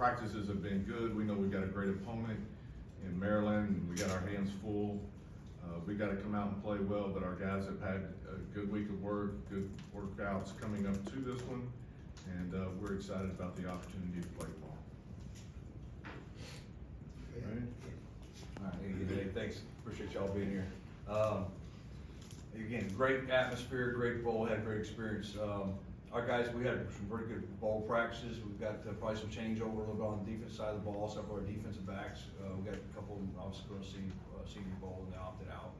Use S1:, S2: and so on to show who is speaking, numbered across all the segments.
S1: practices have been good. We know we've got a great opponent in Maryland, and we got our hands full. We got to come out and play well, but our guys have had a good week of work, good workouts coming up to this one, and we're excited about the opportunity to play ball.
S2: All right, hey, thanks. Appreciate y'all being here. Again, great atmosphere, great bowl, had a great experience. Our guys, we had some very good bowl practices. We've got probably some changeover a little bit on the defense side of the ball, some of our defensive backs. We got a couple obviously going to see Senior Bowl and they opted out.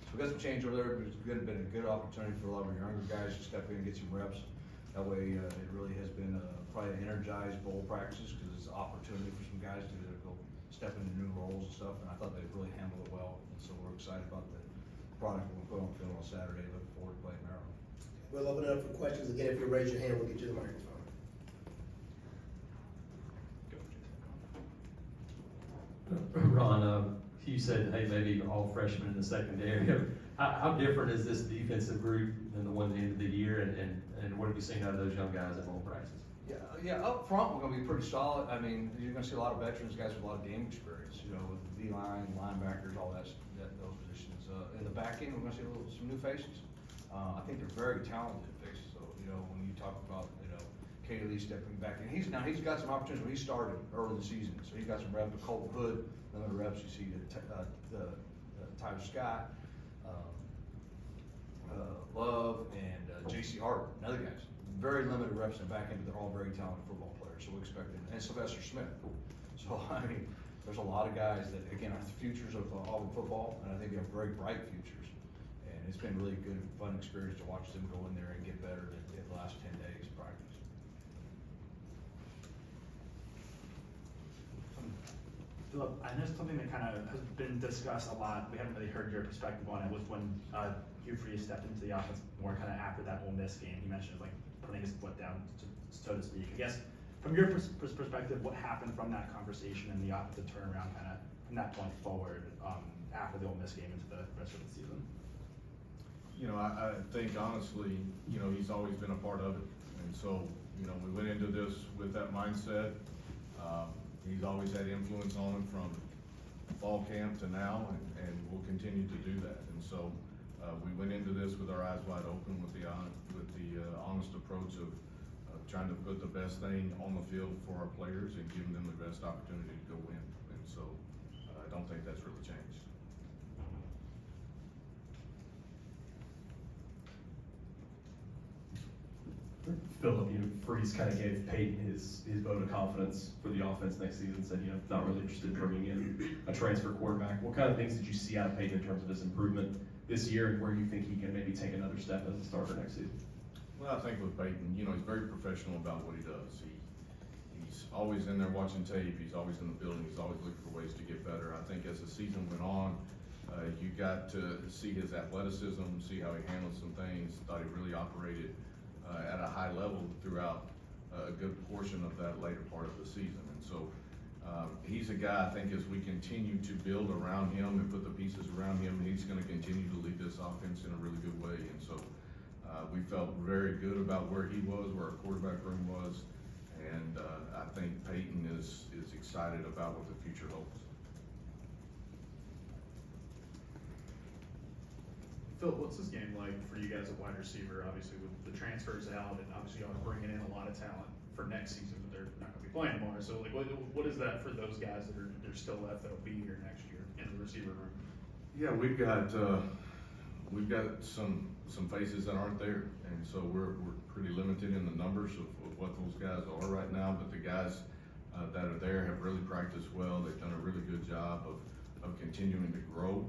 S2: So we got some change over there, but it's been a good opportunity for a lot of our younger guys to step in and get some reps. That way, it really has been probably an energized bowl practices because it's an opportunity for some guys to go step into new roles and stuff. And I thought they really handled it well. And so we're excited about the product we'll put on the field on Saturday. Looking forward to playing Maryland.
S3: We'll open it up for questions. Again, if you raise your hand, we'll get you the microphone.
S4: Ron, you said, hey, maybe all freshmen in the secondary. How different is this defensive group than the one at the end of the year, and what have you seen out of those young guys at bowl practice?
S2: Yeah, up front, we're going to be pretty solid. I mean, you're going to see a lot of veterans, guys with a lot of game experience, you know, with D-line, linebackers, all those positions. In the back end, we're going to see some new faces. I think they're very talented faces. So, you know, when you talk about, you know, Kaylee stepping back in, he's got some opportunities when he started early in the season. So he got some reps with Colton Hood, limited reps. You see the Tyler Scott, Love, and J.C. Hart, and other guys. Very limited reps in the back end, but they're all very talented football players. So we expect them, and Sylvester Smith. So I mean, there's a lot of guys that again are the futures of Auburn football, and I think they have very bright futures. And it's been really good, fun experience to watch them go in there and get better in the last 10 days of practice.
S5: Philip, I know something that kind of has been discussed a lot. We haven't really heard your perspective on it. Was when Hugh Freeze stepped into the offense more kind of after that Ole Miss game. He mentioned like putting his foot down, so to speak. I guess from your perspective, what happened from that conversation and the offensive turnaround kind of from that point forward after the Ole Miss game into the rest of the season?
S1: You know, I think honestly, you know, he's always been a part of it. And so, you know, we went into this with that mindset. He's always had influence on him from fall camp to now, and we'll continue to do that. And so we went into this with our eyes wide open with the honest approach of trying to put the best thing on the field for our players and giving them the best opportunity to go win. And so I don't think that's really changed.
S6: Philip, Freeze kind of gave Payton his vote of confidence for the offense next season, said, not really interested in bringing in a transfer quarterback. What kind of things did you see out of Payton in terms of his improvement this year, and where you think he can maybe take another step as a starter next season?
S1: Well, I think with Payton, he's very professional about what he does. He's always in there watching tape. He's always in the building. He's always looking for ways to get better. I think as the season went on, you got to see his athleticism, see how he handled some things. Thought he really operated at a high level throughout a good portion of that later part of the season. And so he's a guy, I think, as we continue to build around him and put the pieces around him, he's going to continue to lead this offense in a really good way. And so we felt very good about where he was, where our quarterback room was, and I think Payton is excited about what the future holds.
S5: Phil, what's this game like for you guys at wide receiver? Obviously, with the transfers out, and obviously y'all are bringing in a lot of talent for next season, but they're not going to be playing more. So, like, what is that for those guys that are still left that'll be here next year in the receiver room?
S1: Yeah, we've got some faces that aren't there, and so we're pretty limited in the numbers of what those guys are right now. But the guys that are there have really practiced well. They've done a really good job of continuing to grow.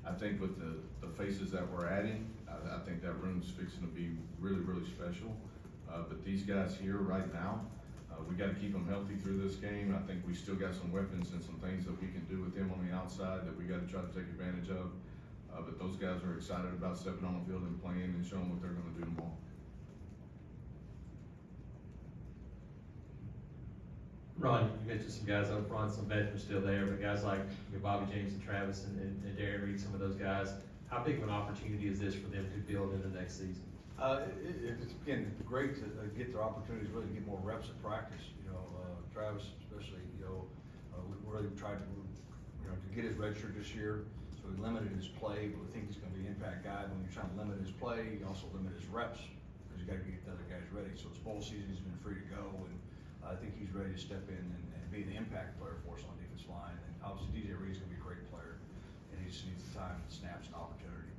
S1: I think with the faces that we're adding, I think that room's fixing to be really, really special. But these guys here right now, we got to keep them healthy through this game. I think we still got some weapons and some things that we can do with them on the outside that we got to try to take advantage of. But those guys are excited about stepping on the field and playing and showing what they're going to do tomorrow.
S4: Ron, you mentioned some guys up front, some veterans still there, but guys like Bobby James and Travis and Darren Reed, some of those guys, how big of an opportunity is this for them to build into next season?
S2: It's again great to get their opportunities really to get more reps at practice. tried to, to get his red shirt this year, so we limited his play, but we think he's gonna be an impact guy. When you're trying to limit his play, you also limit his reps, because you gotta get the other guys ready. So it's bowl season, he's been free to go, and I think he's ready to step in and be the impact player for us on the defense line. And obviously DJ Reed's gonna be a great player, and he just needs the time, snaps, and opportunity.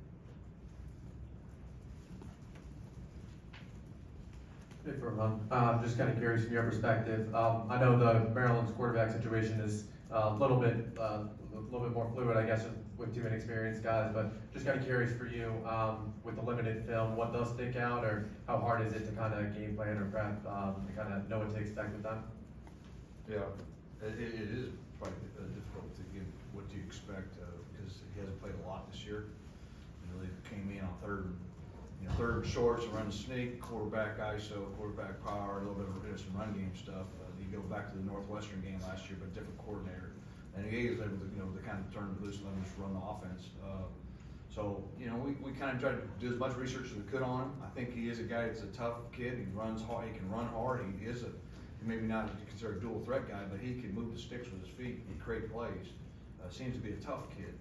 S7: Hey, just kind of curious from your perspective. I know the Maryland's quarterback situation is a little bit more fluid, I guess, with too many experienced guys. But just kind of curious for you, with the limited film, what does stick out, or how hard is it to kind of game plan or prep, to kind of know what to expect with that?
S2: Yeah, it is probably difficult to give what do you expect, because he hasn't played a lot this year. He really came in on third and shorts, run sneak, quarterback ISO, quarterback power, a little bit of some run game stuff. You go back to the Northwestern game last year, but different coordinator. And he is able to, to kind of turn it loose and let him just run the offense. So, we kind of tried to do as much research as we could on him. I think he is a guy that's a tough kid. He runs hard, he can run hard. He is maybe not considered a dual threat guy, but he can move the sticks with his feet and create plays. Seems to be a tough kid.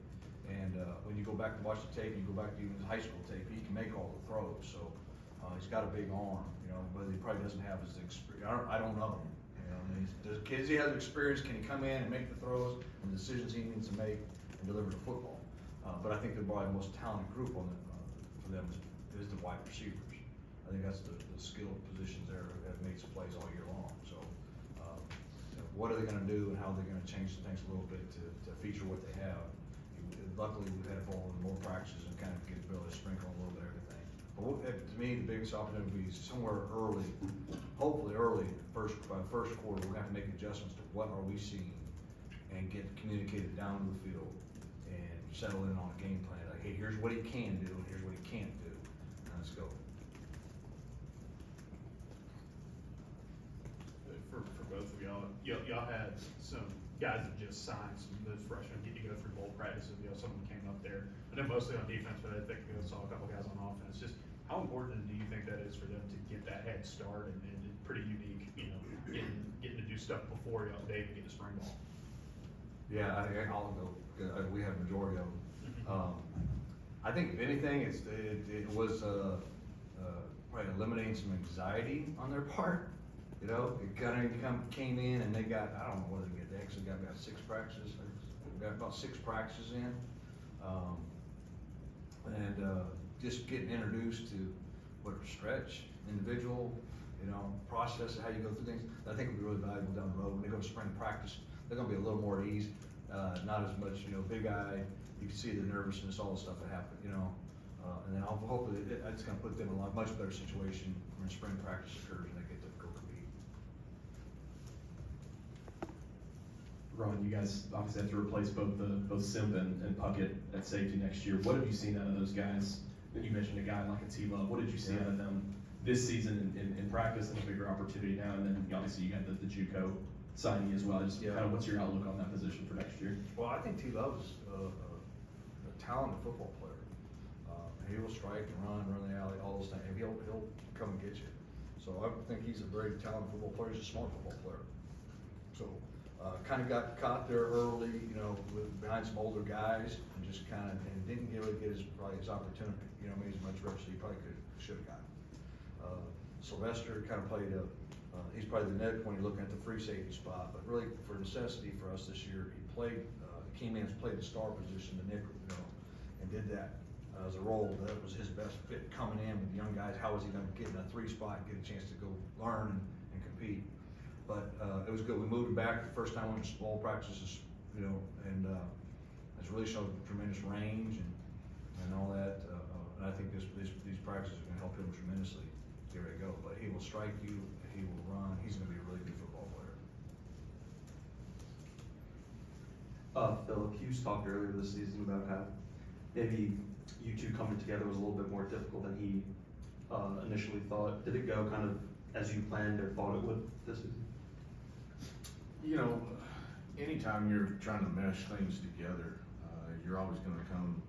S2: And when you go back to watch the tape, and you go back to even his high school tape, he can make all the throws. So he's got a big arm, but he probably doesn't have his experience. I don't know him. The kids he has experience, can he come in and make the throws and the decisions he needs to make and deliver the football? But I think they're probably the most talented group for them is the wide receivers. I think that's the skilled positions there that makes plays all year long. So what are they going to do, and how are they going to change things a little bit to feature what they have? Luckily, we've had ball in more practices and kind of get ability to sprinkle a little bit of everything. But to me, the biggest opportunity would be somewhere early, hopefully early, by the first quarter, we're going to have to make adjustments to what are we seeing and get communicated down to the field and settle in on a game plan. Like, hey, here's what he can do, and here's what he can't do. Now let's go.
S8: For both of y'all had some guys that just signed, some of those freshmen get to go through bowl practices. Someone came up there, I know mostly on defense, but I think we saw a couple guys on offense. Just how important do you think that is for them to get that head start, and pretty unique, getting to do stuff before they even get to spring ball?
S2: Yeah, I think I'll go. We have majority of them. I think if anything, it was probably eliminating some anxiety on their part. It kind of came in and they got, I don't know what they get. They actually got about 6 practices. Got about 6 practices in, and just getting introduced to what stretch, individual, process of how you go through things. I think will be really valuable down the road. When they go to spring practice, they're going to be a little more at ease. Not as much, big eye. You can see the nervousness, all the stuff that happened, and then hopefully it's going to put them in a much better situation when spring practice occurs and they get to go compete.
S6: Ron, you guys obviously have to replace both Simp and Puckett at safety next year. What have you seen out of those guys? You mentioned a guy like a T-Love. What did you see out of them this season in practice, and a bigger opportunity now? And then obviously you got the JUCO signing as well. Just kind of what's your outlook on that position for next year?
S2: Well, I think T-Love's a talented football player. He will strike and run the alley, all those things. He'll come and get you. So I think he's a very talented football player. He's a smart football player. So kind of got caught there early, behind some older guys, and just and didn't really get his opportunity. Maybe as much reps as he probably should have gotten. Sylvester kind of played he's probably the next when you're looking at the free safety spot, but really for necessity for us this year, he came in and played the star position, the nickel, and did that as a role. That was his best fit coming in with the young guys. How was he going to get in a 3 spot and get a chance to go learn and compete? But it was good. We moved him back the first time we went to small practices, and it's really showed tremendous range and all that. And I think these practices are going to help him tremendously. Here we go. But he will strike you. He will run. He's going to be a really good football player.
S7: Philip, you talked earlier this season about how maybe you two coming together was a little bit more difficult than he initially thought. Did it go kind of as you planned or thought it would this season?
S1: Anytime you're trying to mesh things together, you're always going to come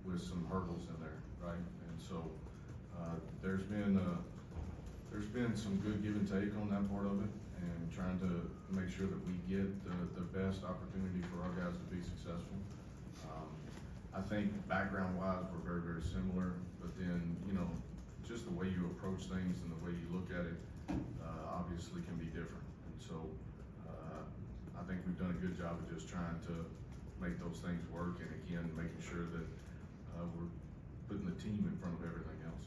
S1: with some hurdles in there, right? And so there's been some good give and take on that part of it, and trying to make sure that we get the best opportunity for our guys to be successful. I think background-wise, we're very, very similar, but then, you know, just the way you approach things and the way you look at it, obviously can be different. And so, I think we've done a good job of just trying to make those things work, and again, making sure that, we're putting the team in front of everything else.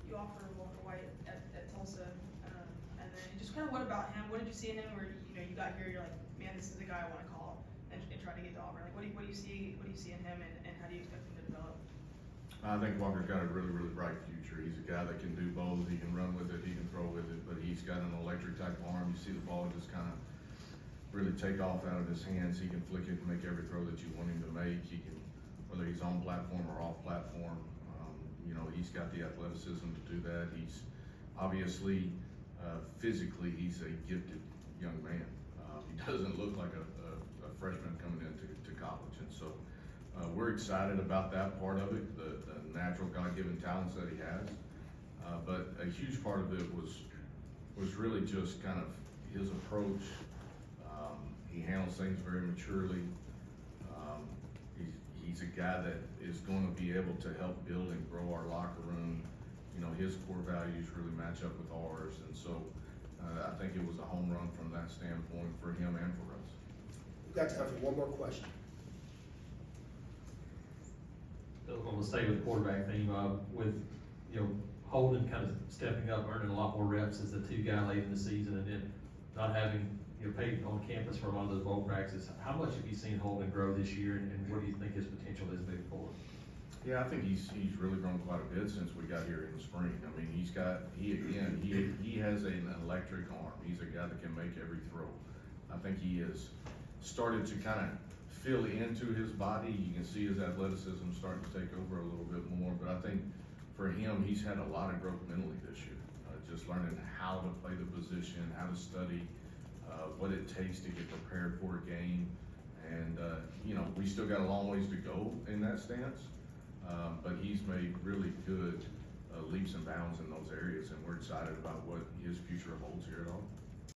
S9: You offered Walker White at Tulsa, and then just kind of what about him? What did you see in him where, you know, you got here, you're like, man, this is the guy I wanna call and try to get to Auburn? Like, what do you see in him, and how do you expect him to develop?
S1: I think Walker's got a really, really bright future. He's a guy that can do both. He can run with it, he can throw with it, but he's got an electric type arm. You see the ball just kind of really take off out of his hands. He can flick it and make every throw that you want him to make. He can, whether he's on platform or off platform, you know, he's got the athleticism to do that. He's obviously, physically, he's a gifted young man. He doesn't look like a freshman coming into college, and so we're excited about that part of it, the natural God-given talents that he has. But a huge part of it was really just kind of his approach. He handles things very maturely. He's a guy that is going to be able to help build and grow our locker room. You know, his core values really match up with ours, and so I think it was a home run from that standpoint for him and for us.
S3: We've got time for one more question.
S4: I'm gonna stay with the quarterback theme, with, you know, Holden kind of stepping up, earning a lot more reps as the two guy late in the season, and then not having, you know, Payton on campus for a lot of those bowl practices. How much have you seen Holden grow this year, and what do you think his potential is moving forward?
S1: Yeah, I think he's really grown quite a bit since we got here in the spring. I mean, he has an electric arm. He's a guy that can make every throw. I think he has started to kind of fill into his body. You can see his athleticism starting to take over a little bit more, but I think for him, he's had a lot of growth mentally this year. Just learning how to play the position, how to study, what it takes to get prepared for a game. And, you know, we still got a long ways to go in that stance, but he's made really good leaps and bounds in those areas, and we're excited about what his future holds here at Auburn.